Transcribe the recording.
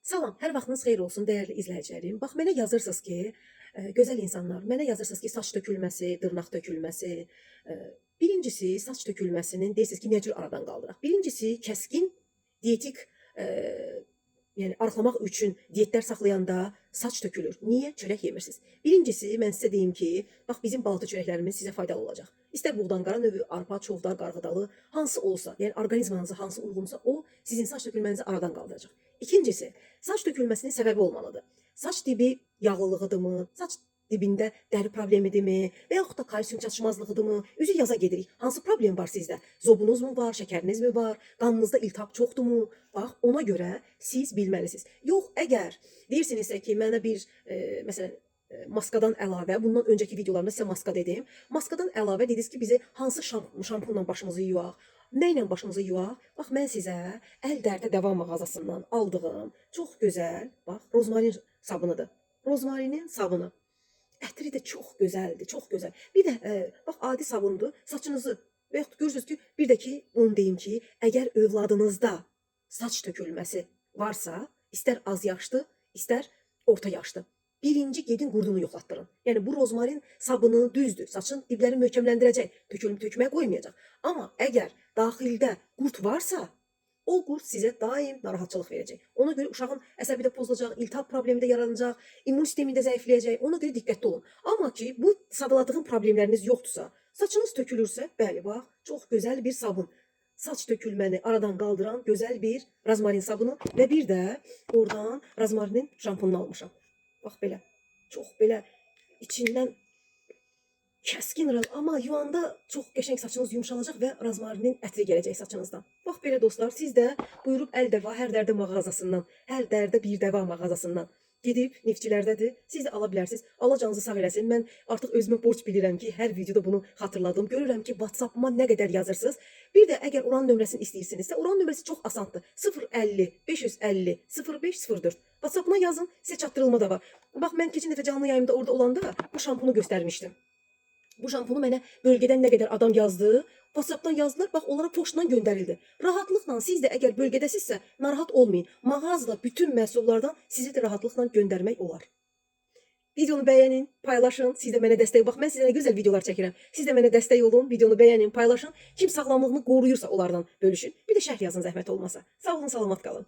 Salam, hər vaxtınız xeyir olsun dəyərli izləyicilərim. Bax, mənə yazırsınız ki, gözəl insanlar, mənə yazırsınız ki, saç tökülməsi, dırnaq tökülməsi. Birincisi, saç tökülməsinin deyirsiniz ki, nə cür aradan qaldıraq? Birincisi, kəskin dietik, yəni arıqlamaq üçün diyetlər saxlayanda saç tökülür. Niyə? Çörək yemirsiniz. Birincisi, mən sizə deyim ki, bax, bizim baltı çörəklərimiz sizə faydalı olacaq. İstər buğdan qara növü, arpa, çovdar, qarğıdalı, hansı olsa, yəni orqanizmanıza hansı uyğunsa, o sizin saç tökülmənizi aradan qaldıracaq. İkincisi, saç tökülməsinin səbəbi olmalıdır. Saç dibi yağlılığıdırmı, saç dibində dəri problemidirmi və yaxud da kalsium çatışmazlığıdırmı? Üzü yaza gedirik. Hansı problem var sizdə? Zobunuz mu var, şəkəriniz mi var, qanınızda iltihab çoxdurmu? Bax, ona görə siz bilməlisiniz. Yox, əgər deyirsinizsə ki, mənə bir, məsələn, maskadan əlavə, bundan öncəki videolarımda sizə maska dedim. Maskadan əlavə dediniz ki, bizi hansı şampunla başımızı yuyaq? Nə ilə başımızı yuyaq? Bax, mən sizə Əl Dərdə Dəva mağazasından aldığım çox gözəl, bax, rozmarin sabınıdır. Rozmarinin sabını. Ətri də çox gözəldir, çox gözəl. Bir də, bax, adi sabundur. Saçınızı və yaxud görürsünüz ki, bir də ki, onu deyim ki, əgər övladınızda saç tökülməsi varsa, istər az yaşlı, istər orta yaşlı. Birinci gedin qurdunu yoxlatdırın. Yəni bu rozmarin sabını düzdür, saçın diblərini möhkəmləndirəcək, tökməyə qoymayacaq. Amma əgər daxildə qurd varsa, o qurd sizə daim narahatçılıq verəcək. Ona görə uşağın əsəbi də pozulacaq, iltihab problemi də yaranacaq, immun sistemi də zəifləyəcək. Ona görə diqqətli olun. Amma ki, bu sadaladığım problemləriniz yoxdursa, saçınız tökülürsə, bəli, bax, çox gözəl bir sabun. Saç tökülməni aradan qaldıran gözəl bir rozmarin sabunu və bir də oradan rozmarinin şampununu almışam. Bax belə, çox belə içindən kəskin, amma yuvanda çox qəşəng saçınız yumşalacaq və rozmarinin ətri gələcək saçınızdan. Bax belə dostlar, siz də buyurub Əl Dəva, Hər Dərdə mağazasından, Hər Dərdə Bir Dəva mağazasından gedib Neftçilərdədir, siz də ala bilərsiniz. Allah canınızı sağ eləsin. Mən artıq özümə borc bilirəm ki, hər videoda bunu xatırladım. Görürəm ki, WhatsApp-ıma nə qədər yazırsınız. Bir də əgər oranın nömrəsini istəyirsinizsə, oranın nömrəsi çox asandır. 050 550 0504. WhatsApp-ıma yazın, sizə çatdırılma da var. Bax, mən keçən dəfə canlı yayımda orada olanda bu şampunu göstərmişdim. Bu şampunu mənə bölgədən nə qədər adam yazdı, WhatsApp-dan yazdılar, bax, onlara poçtdan göndərildi. Rahatlıqla siz də əgər bölgədəsinizsə, narahat olmayın. Mağazada bütün məhsullardan sizi də rahatlıqla göndərmək olar. Videonu bəyənin, paylaşın, siz də mənə dəstək. Bax, mən sizə nə gözəl videolar çəkirəm. Siz də mənə dəstək olun, videonu bəyənin, paylaşın. Kim sağlamlığını qoruyursa onlardan bölüşün. Bir də şərh yazın zəhmət olmasa. Sağ olun, salamat qalın.